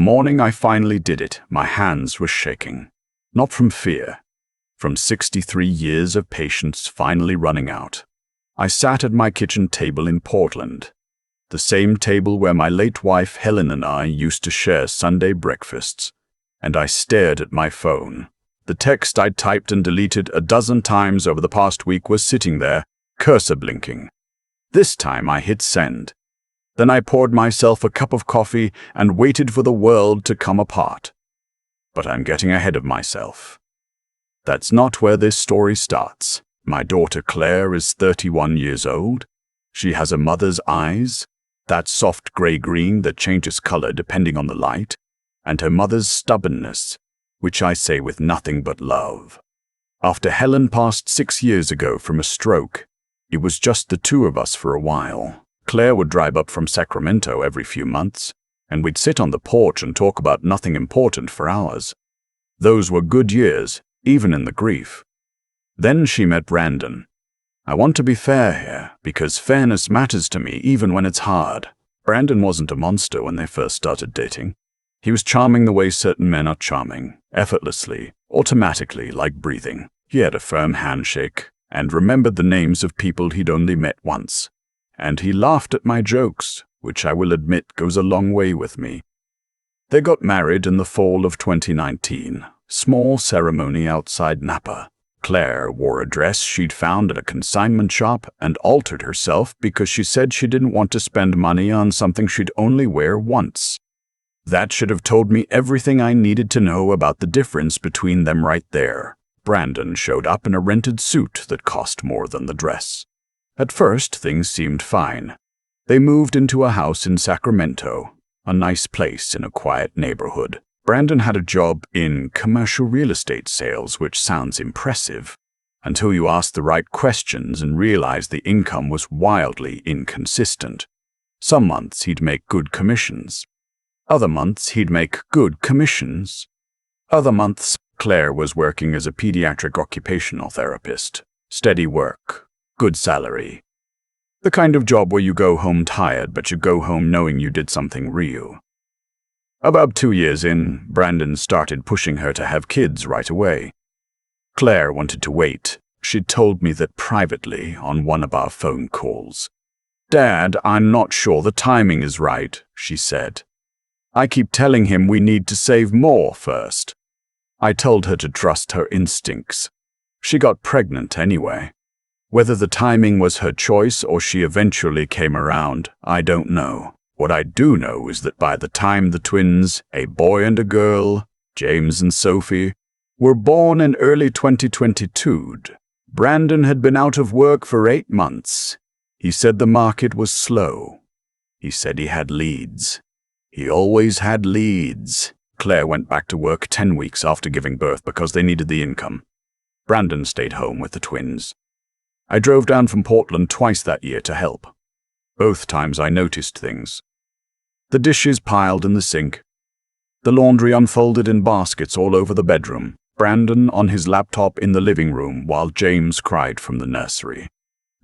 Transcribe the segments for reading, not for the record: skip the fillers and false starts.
Morning I finally did it. My hands were shaking. Not from fear. From 63 years of patience finally running out. I sat at my kitchen table in Portland. The same table where my late wife Helen and I used to share Sunday breakfasts. And I stared at my phone. The text I'd typed and deleted a dozen times over the past week was sitting there, cursor blinking. This time I hit send. Then I poured myself a cup of coffee and waited for the world to come apart. But I'm getting ahead of myself. That's not where this story starts. My daughter Claire is 31 years old. She has a mother's eyes, that soft gray-green that changes color depending on the light, and her mother's stubbornness, which I say with nothing but love. After Helen passed 6 years ago from a stroke, it was just the two of us for a while. Claire would drive up from Sacramento every few months, and we'd sit on the porch and talk about nothing important for hours. Those were good years, even in the grief. Then she met Brandon. I want to be fair here, because fairness matters to me even when it's hard. Brandon wasn't a monster when they first started dating. He was charming the way certain men are charming, effortlessly, automatically, like breathing. He had a firm handshake, and remembered the names of people he'd only met once. And he laughed at my jokes, which I will admit goes a long way with me. They got married in the fall of 2019, small ceremony outside Napa. Claire wore a dress she'd found at a consignment shop and altered herself because she said she didn't want to spend money on something she'd only wear once. That should have told me everything I needed to know about the difference between them right there. Brandon showed up in a rented suit that cost more than the dress. At first, things seemed fine. They moved into a house in Sacramento, a nice place in a quiet neighborhood. Brandon had a job in commercial real estate sales, which sounds impressive, until you ask the right questions and realize the income was wildly inconsistent. Some months he'd make good commissions. Other months he'd make good commissions. Other months, Claire was working as a pediatric occupational therapist. Steady work. Good salary. The kind of job where you go home tired, but you go home knowing you did something real. About 2 years in, Brandon started pushing her to have kids right away. Claire wanted to wait. She'd told me that privately on one of our phone calls. "Dad, I'm not sure the timing is right," she said. "I keep telling him we need to save more first." I told her to trust her instincts. She got pregnant anyway. Whether the timing was her choice or she eventually came around, I don't know. What I do know is that by the time the twins, a boy and a girl, James and Sophie, were born in early 2022, Brandon had been out of work for 8 months. He said the market was slow. He said he had leads. He always had leads. Claire went back to work 10 weeks after giving birth because they needed the income. Brandon stayed home with the twins. I drove down from Portland twice that year to help. Both times I noticed things. The dishes piled in the sink. The laundry unfolded in baskets all over the bedroom. Brandon on his laptop in the living room while James cried from the nursery.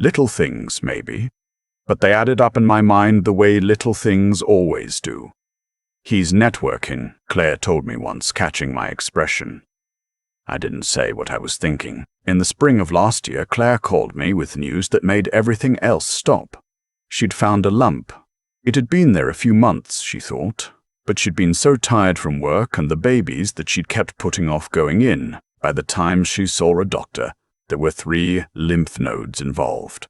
Little things, maybe, but they added up in my mind the way little things always do. "He's networking," Claire told me once, catching my expression. I didn't say what I was thinking. In the spring of last year, Claire called me with news that made everything else stop. She'd found a lump. It had been there a few months, she thought, but she'd been so tired from work and the babies that she'd kept putting off going in. By the time she saw a doctor, there were 3 lymph nodes involved.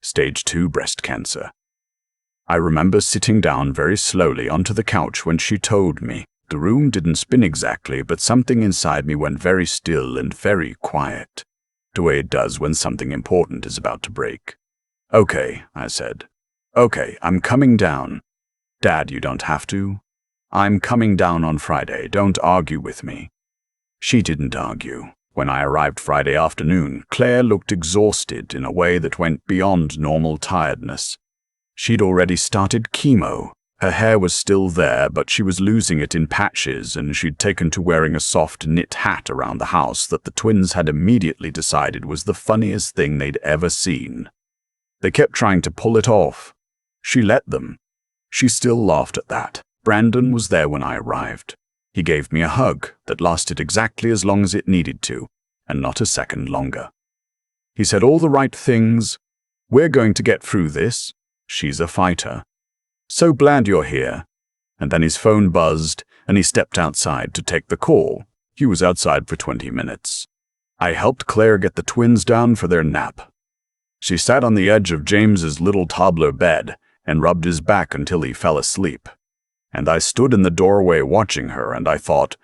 Stage 2 breast cancer. I remember sitting down very slowly onto the couch when she told me. The room didn't spin exactly, but something inside me went very still and very quiet, the way it does when something important is about to break. "Okay," I said. "Okay, I'm coming down." "Dad, you don't have to." "I'm coming down on Friday. Don't argue with me." She didn't argue. When I arrived Friday afternoon, Claire looked exhausted in a way that went beyond normal tiredness. She'd already started chemo. Her hair was still there, but she was losing it in patches, and she'd taken to wearing a soft knit hat around the house that the twins had immediately decided was the funniest thing they'd ever seen. They kept trying to pull it off. She let them. She still laughed at that. Brandon was there when I arrived. He gave me a hug that lasted exactly as long as it needed to, and not a second longer. He said all the right things. We're going to get through this. She's a fighter. So glad you're here. And then his phone buzzed, and he stepped outside to take the call. He was outside for 20 minutes. I helped Claire get the twins down for their nap. She sat on the edge of James's little toddler bed and rubbed his back until he fell asleep. And I stood in the doorway watching her, and I thought,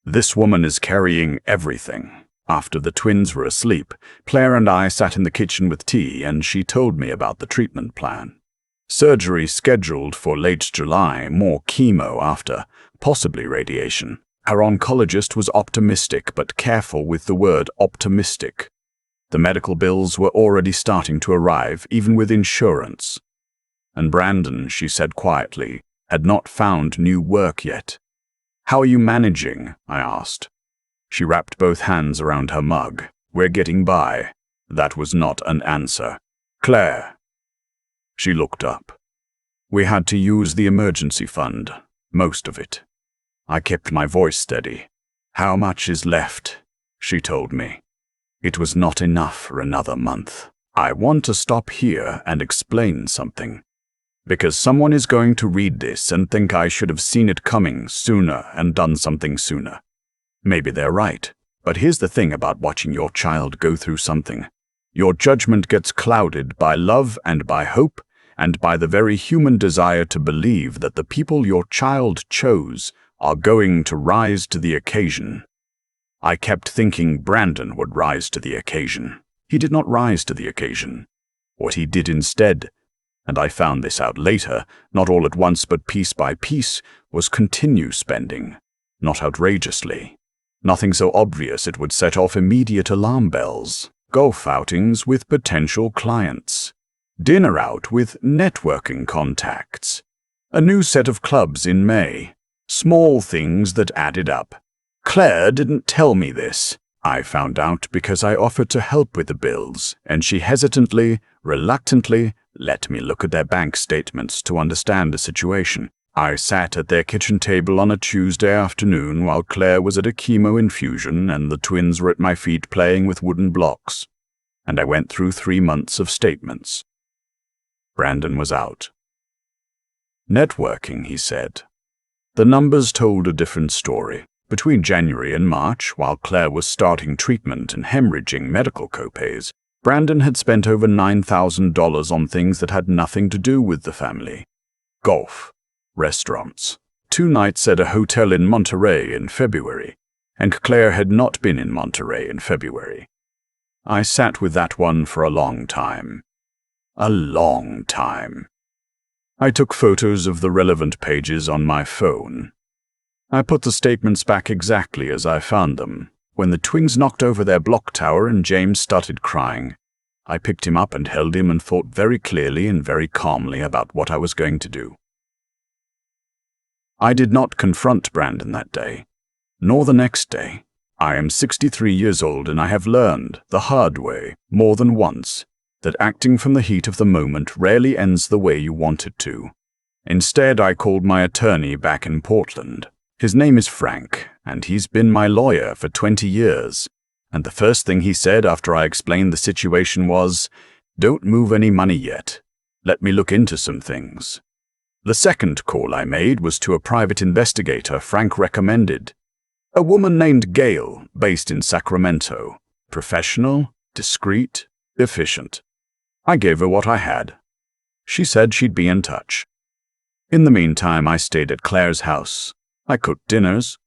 this woman is carrying everything. After the twins were asleep, Claire and I sat in the kitchen with tea, and she told me about the treatment plan. Surgery scheduled for late July, more chemo after, possibly radiation. Our oncologist was optimistic, but careful with the word optimistic. The medical bills were already starting to arrive, even with insurance. And Brandon, she said quietly, had not found new work yet. How are you managing? I asked. She wrapped both hands around her mug. We're getting by. That was not an answer. Claire. She looked up. We had to use the emergency fund, most of it. I kept my voice steady. How much is left? She told me. It was not enough for another month. I want to stop here and explain something. Because someone is going to read this and think I should have seen it coming sooner and done something sooner. Maybe they're right, but here's the thing about watching your child go through something. Your judgment gets clouded by love and by hope and by the very human desire to believe that the people your child chose are going to rise to the occasion. I kept thinking Brandon would rise to the occasion. He did not rise to the occasion. What he did instead, and I found this out later, not all at once but piece by piece, was continue spending, not outrageously. Nothing so obvious it would set off immediate alarm bells. Golf outings with potential clients. Dinner out with networking contacts. A new set of clubs in May. Small things that added up. Claire didn't tell me this. I found out because I offered to help with the bills, and she hesitantly, reluctantly, let me look at their bank statements to understand the situation. I sat at their kitchen table on a Tuesday afternoon while Claire was at a chemo infusion and the twins were at my feet playing with wooden blocks. And I went through 3 months of statements. Brandon was out. Networking, he said. The numbers told a different story. Between January and March, while Claire was starting treatment and hemorrhaging medical copays, Brandon had spent over $9,000 on things that had nothing to do with the family. Golf, restaurants, 2 nights at a hotel in Monterey in February, and Claire had not been in Monterey in February. I sat with that one for a long time. A long time. I took photos of the relevant pages on my phone. I put the statements back exactly as I found them. When the twins knocked over their block tower and James started crying, I picked him up and held him and thought very clearly and very calmly about what I was going to do. I did not confront Brandon that day, nor the next day. I am 63 years old and I have learned, the hard way, more than once, that acting from the heat of the moment rarely ends the way you want it to. Instead, I called my attorney back in Portland. His name is Frank, and he's been my lawyer for 20 years. And the first thing he said after I explained the situation was, "Don't move any money yet. Let me look into some things." The second call I made was to a private investigator Frank recommended. A woman named Gail, based in Sacramento. Professional, discreet, efficient. I gave her what I had. She said she'd be in touch. In the meantime, I stayed at Claire's house. I cooked dinners.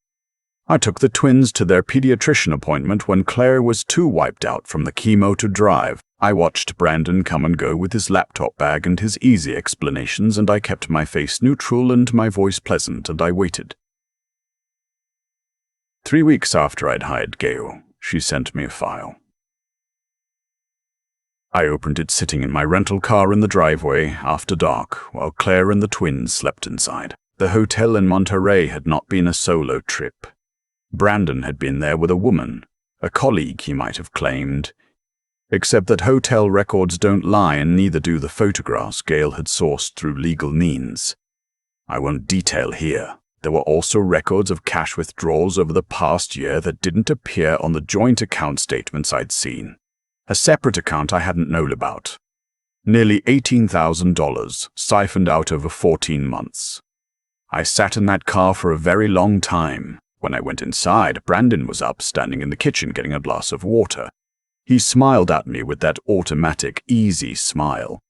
I took the twins to their pediatrician appointment when Claire was too wiped out from the chemo to drive. I watched Brandon come and go with his laptop bag and his easy explanations, and I kept my face neutral and my voice pleasant, and I waited. 3 weeks after I'd hired Gail, she sent me a file. I opened it sitting in my rental car in the driveway after dark while Claire and the twins slept inside. The hotel in Monterey had not been a solo trip. Brandon had been there with a woman, a colleague he might have claimed, except that hotel records don't lie and neither do the photographs Gail had sourced through legal means. I won't detail here. There were also records of cash withdrawals over the past year that didn't appear on the joint account statements I'd seen. A separate account I hadn't known about. Nearly $18,000 siphoned out over 14 months. I sat in that car for a very long time. When I went inside, Brandon was up, standing in the kitchen getting a glass of water. He smiled at me with that automatic, easy smile.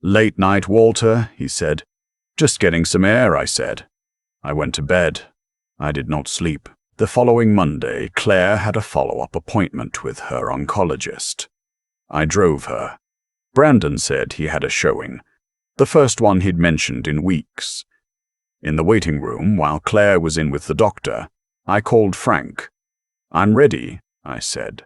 "Late night, Walter," he said. "Just getting some air," I said. I went to bed. I did not sleep. The following Monday, Claire had a follow-up appointment with her oncologist. I drove her. Brandon said he had a showing, the first one he'd mentioned in weeks. In the waiting room, while Claire was in with the doctor, I called Frank. "I'm ready," I said.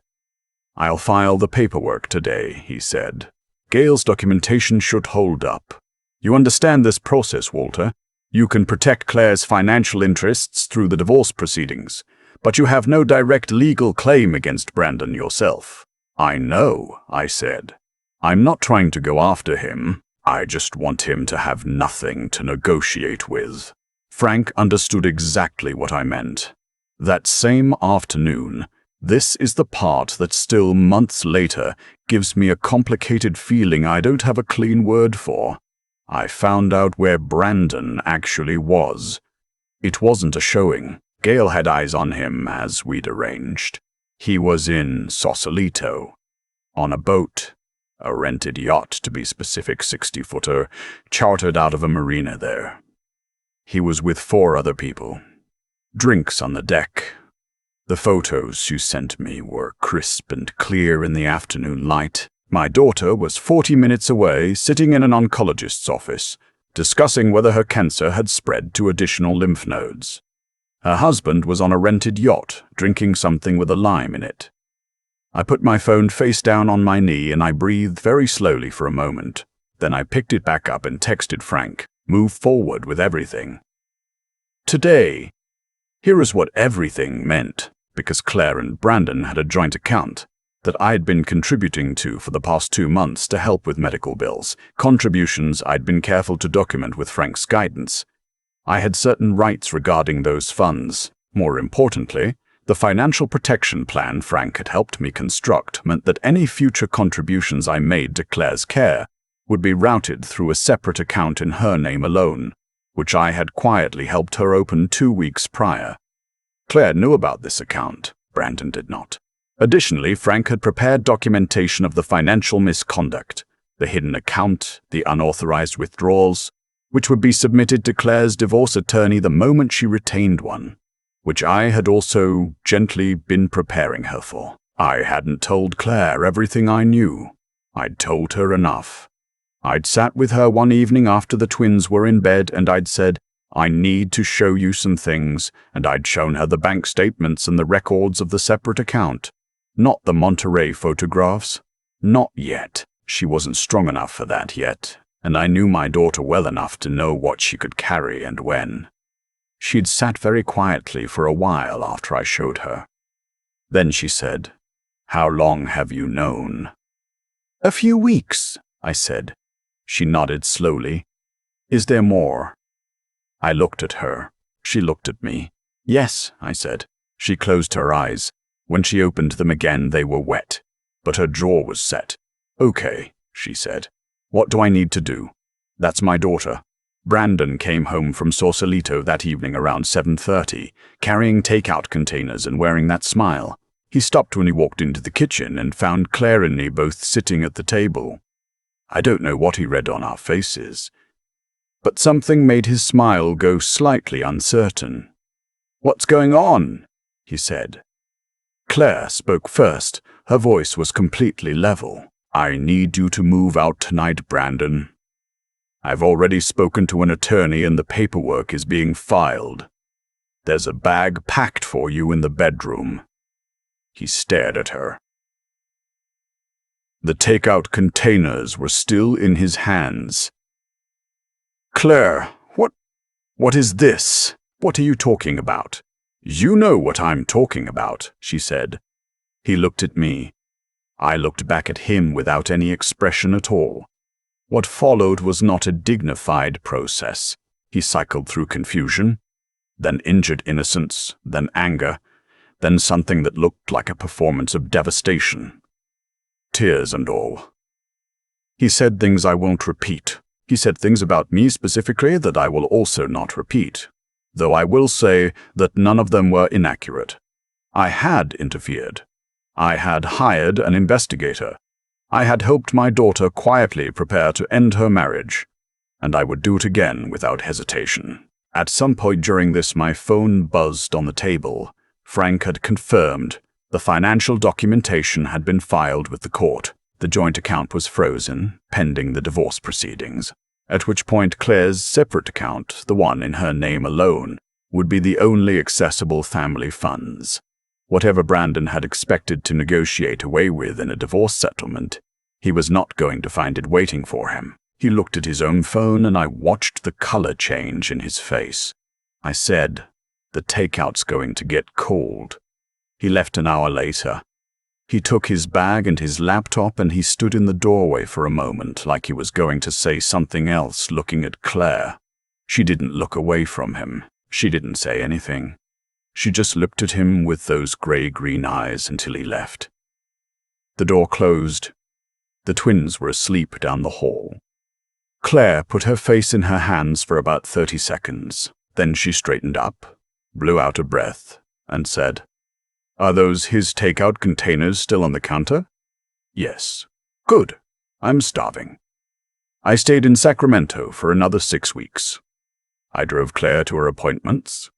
"I'll file the paperwork today," he said. "Gail's documentation should hold up. You understand this process, Walter. You can protect Claire's financial interests through the divorce proceedings, but you have no direct legal claim against Brandon yourself." "I know," I said. "I'm not trying to go after him. I just want him to have nothing to negotiate with." Frank understood exactly what I meant. That same afternoon, this is the part that still months later gives me a complicated feeling I don't have a clean word for. I found out where Brandon actually was. It wasn't a showing. Gail had eyes on him as we'd arranged. He was in Sausalito, on a boat, a rented yacht to be specific, 60-footer, chartered out of a marina there. He was with 4 other people. Drinks on the deck. The photos you sent me were crisp and clear in the afternoon light. My daughter was 40 minutes away, sitting in an oncologist's office, discussing whether her cancer had spread to additional lymph nodes. Her husband was on a rented yacht, drinking something with a lime in it. I put my phone face down on my knee and I breathed very slowly for a moment. Then I picked it back up and texted Frank, "Move forward with everything." Today, here is what everything meant, because Claire and Brandon had a joint account that I'd been contributing to for the past 2 months to help with medical bills, contributions I'd been careful to document with Frank's guidance. I had certain rights regarding those funds. More importantly, the financial protection plan Frank had helped me construct meant that any future contributions I made to Claire's care would be routed through a separate account in her name alone, which I had quietly helped her open 2 weeks prior. Claire knew about this account. Brandon did not. Additionally, Frank had prepared documentation of the financial misconduct, the hidden account, the unauthorized withdrawals, which would be submitted to Claire's divorce attorney the moment she retained one, which I had also gently been preparing her for. I hadn't told Claire everything I knew. I'd told her enough. I'd sat with her one evening after the twins were in bed and I'd said, "I need to show you some things," and I'd shown her the bank statements and the records of the separate account. Not the Monterey photographs. Not yet. She wasn't strong enough for that yet, and I knew my daughter well enough to know what she could carry and when. She'd sat very quietly for a while after I showed her. Then she said, "How long have you known?" "A few weeks," I said. She nodded slowly. "Is there more?" I looked at her. She looked at me. "Yes," I said. She closed her eyes. When she opened them again, they were wet, but her jaw was set. "Okay," she said. "What do I need to do?" "That's my daughter." Brandon came home from Sausalito that evening around 7:30, carrying takeout containers and wearing that smile. He stopped when he walked into the kitchen and found Claire and me both sitting at the table. I don't know what he read on our faces, but something made his smile go slightly uncertain. "What's going on?" he said. Claire spoke first. Her voice was completely level. "I need you to move out tonight, Brandon. I've already spoken to an attorney and the paperwork is being filed. There's a bag packed for you in the bedroom." He stared at her. The takeout containers were still in his hands. "Claire, what is this? What are you talking about?" "You know what I'm talking about," she said. He looked at me. I looked back at him without any expression at all. What followed was not a dignified process. He cycled through confusion, then injured innocence, then anger, then something that looked like a performance of devastation. Tears and all. He said things I won't repeat. He said things about me specifically that I will also not repeat, though I will say that none of them were inaccurate. I had interfered. I had hired an investigator. I had helped my daughter quietly prepare to end her marriage, and I would do it again without hesitation. At some point during this, my phone buzzed on the table. Frank had confirmed the financial documentation had been filed with the court. The joint account was frozen, pending the divorce proceedings, at which point Claire's separate account, the one in her name alone, would be the only accessible family funds. Whatever Brandon had expected to negotiate away with in a divorce settlement, he was not going to find it waiting for him. He looked at his own phone, and I watched the color change in his face. I said, "The takeout's going to get cold." He left an hour later. He took his bag and his laptop, and he stood in the doorway for a moment like he was going to say something else, looking at Claire. She didn't look away from him. She didn't say anything. She just looked at him with those gray-green eyes until he left. The door closed. The twins were asleep down the hall. Claire put her face in her hands for about 30 seconds. Then she straightened up, blew out a breath, and said, "Are those his takeout containers still on the counter?" "Yes." "Good. I'm starving." I stayed in Sacramento for another 6 weeks. I drove Claire to her appointments.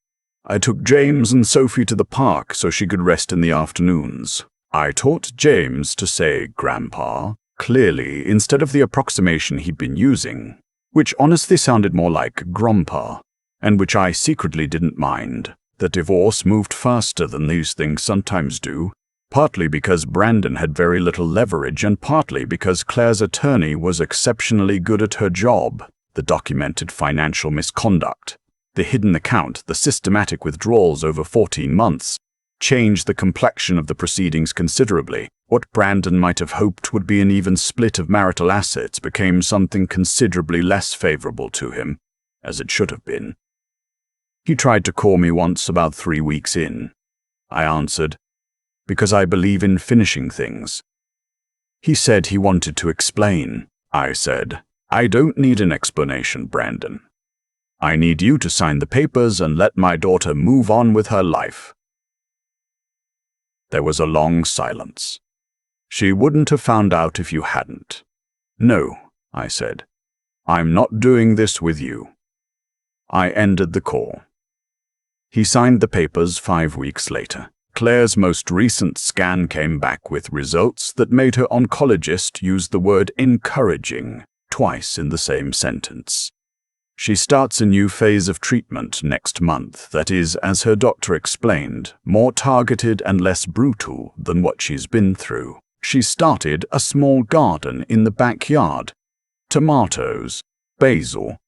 I took James and Sophie to the park so she could rest in the afternoons. I taught James to say "Grandpa" clearly instead of the approximation he'd been using, which honestly sounded more like "Grandpa," and which I secretly didn't mind. The divorce moved faster than these things sometimes do, partly because Brandon had very little leverage and partly because Claire's attorney was exceptionally good at her job. The documented financial misconduct, the hidden account, the systematic withdrawals over 14 months, changed the complexion of the proceedings considerably. What Brandon might have hoped would be an even split of marital assets became something considerably less favorable to him, as it should have been. He tried to call me once about 3 weeks in. I answered, "Because I believe in finishing things." He said he wanted to explain. I said, "I don't need an explanation, Brandon. I need you to sign the papers and let my daughter move on with her life." There was a long silence. "She wouldn't have found out if you hadn't." "No," I said. "I'm not doing this with you." I ended the call. He signed the papers 5 weeks later. Claire's most recent scan came back with results that made her oncologist use the word "encouraging" twice in the same sentence. She starts a new phase of treatment next month that is, as her doctor explained, more targeted and less brutal than what she's been through. She started a small garden in the backyard. Tomatoes, basil,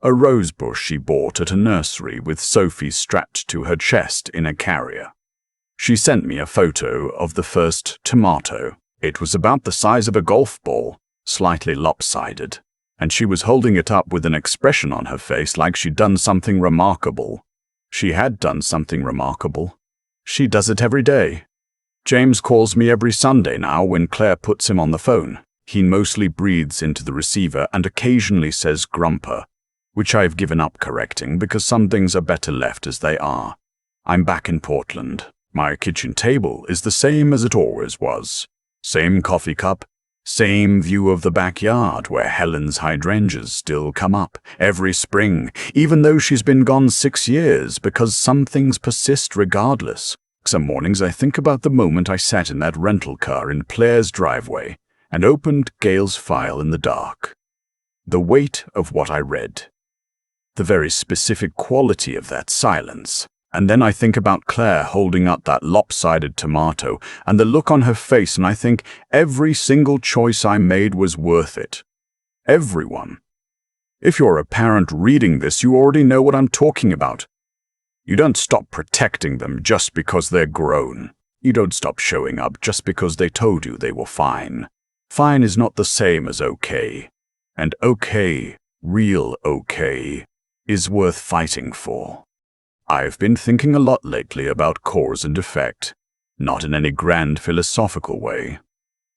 a rose bush she bought at a nursery with Sophie strapped to her chest in a carrier. She sent me a photo of the first tomato. It was about the size of a golf ball, slightly lopsided, and she was holding it up with an expression on her face like she'd done something remarkable. She had done something remarkable. She does it every day. James calls me every Sunday now when Claire puts him on the phone. He mostly breathes into the receiver and occasionally says "grumper," which I've given up correcting because some things are better left as they are. I'm back in Portland. My kitchen table is the same as it always was. Same coffee cup, same view of the backyard where Helen's hydrangeas still come up every spring, even though she's been gone 6 years, because some things persist regardless. Some mornings I think about the moment I sat in that rental car in Claire's driveway and opened Gail's file in the dark. The weight of what I read. The very specific quality of that silence. And then I think about Claire holding up that lopsided tomato and the look on her face, and I think every single choice I made was worth it. Everyone. If you're a parent reading this, you already know what I'm talking about. You don't stop protecting them just because they're grown. You don't stop showing up just because they told you they were fine. Fine is not the same as okay. And okay, real okay, is worth fighting for. I've been thinking a lot lately about cause and effect, not in any grand philosophical way.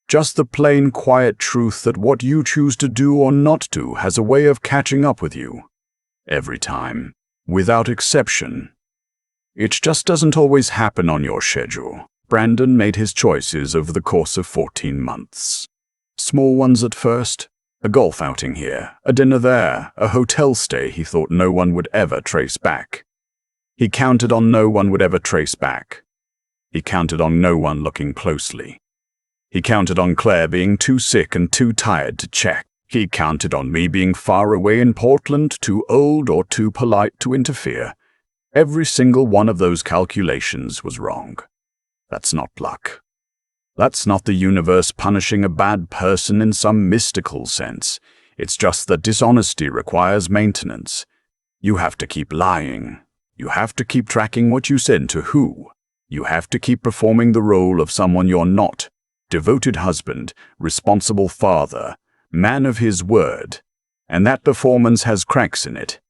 Just the plain, quiet truth that what you choose to do or not do has a way of catching up with you. Every time, without exception. It just doesn't always happen on your schedule. Brandon made his choices over the course of 14 months. Small ones at first. A golf outing here, a dinner there, a hotel stay he thought no one would ever trace back. He counted on no one would ever trace back. He counted on no one looking closely. He counted on Claire being too sick and too tired to check. He counted on me being far away in Portland, too old or too polite to interfere. Every single one of those calculations was wrong. That's not luck. That's not the universe punishing a bad person in some mystical sense. It's just that dishonesty requires maintenance. You have to keep lying. You have to keep tracking what you said to who. You have to keep performing the role of someone you're not. Devoted husband, responsible father, man of his word. And that performance has cracks in it.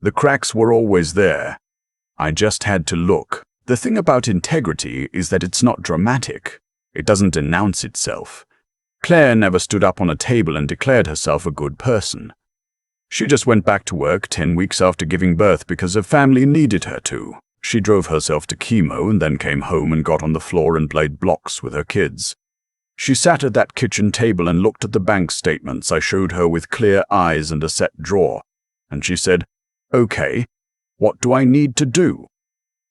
The cracks were always there. I just had to look. The thing about integrity is that it's not dramatic. It doesn't announce itself. Claire never stood up on a table and declared herself a good person. She just went back to work 10 weeks after giving birth because her family needed her to. She drove herself to chemo and then came home and got on the floor and played blocks with her kids. She sat at that kitchen table and looked at the bank statements I showed her with clear eyes and a set drawer. And she said, "Okay, what do I need to do?"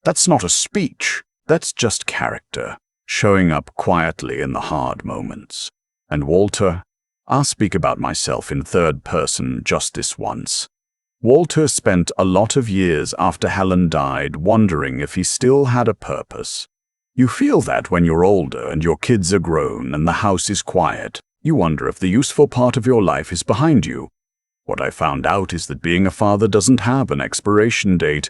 That's not a speech. That's just character, showing up quietly in the hard moments. And Walter, I'll speak about myself in third person just this once. Walter spent a lot of years after Helen died wondering if he still had a purpose. You feel that when you're older and your kids are grown and the house is quiet. You wonder if the useful part of your life is behind you. What I found out is that being a father doesn't have an expiration date.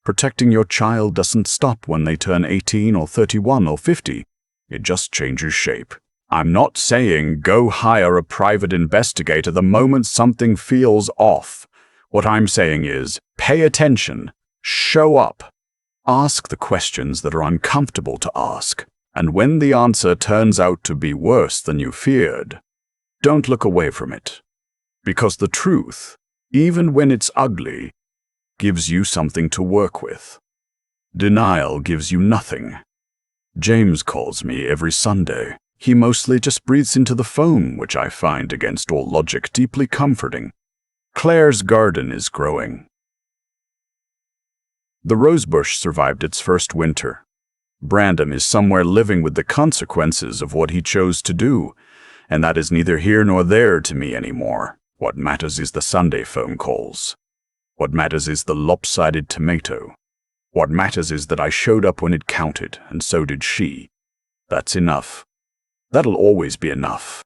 Protecting your child doesn't stop when they turn 18 or 31 or 50. It just changes shape. I'm not saying go hire a private investigator the moment something feels off. What I'm saying is pay attention, show up, ask the questions that are uncomfortable to ask, and when the answer turns out to be worse than you feared, don't look away from it. Because the truth, even when it's ugly, gives you something to work with. Denial gives you nothing. James calls me every Sunday. He mostly just breathes into the phone, which I find, against all logic, deeply comforting. Claire's garden is growing. The rosebush survived its first winter. Brandon is somewhere living with the consequences of what he chose to do, and that is neither here nor there to me anymore. What matters is the Sunday phone calls. What matters is the lopsided tomato. What matters is that I showed up when it counted, and so did she. That's enough. That'll always be enough.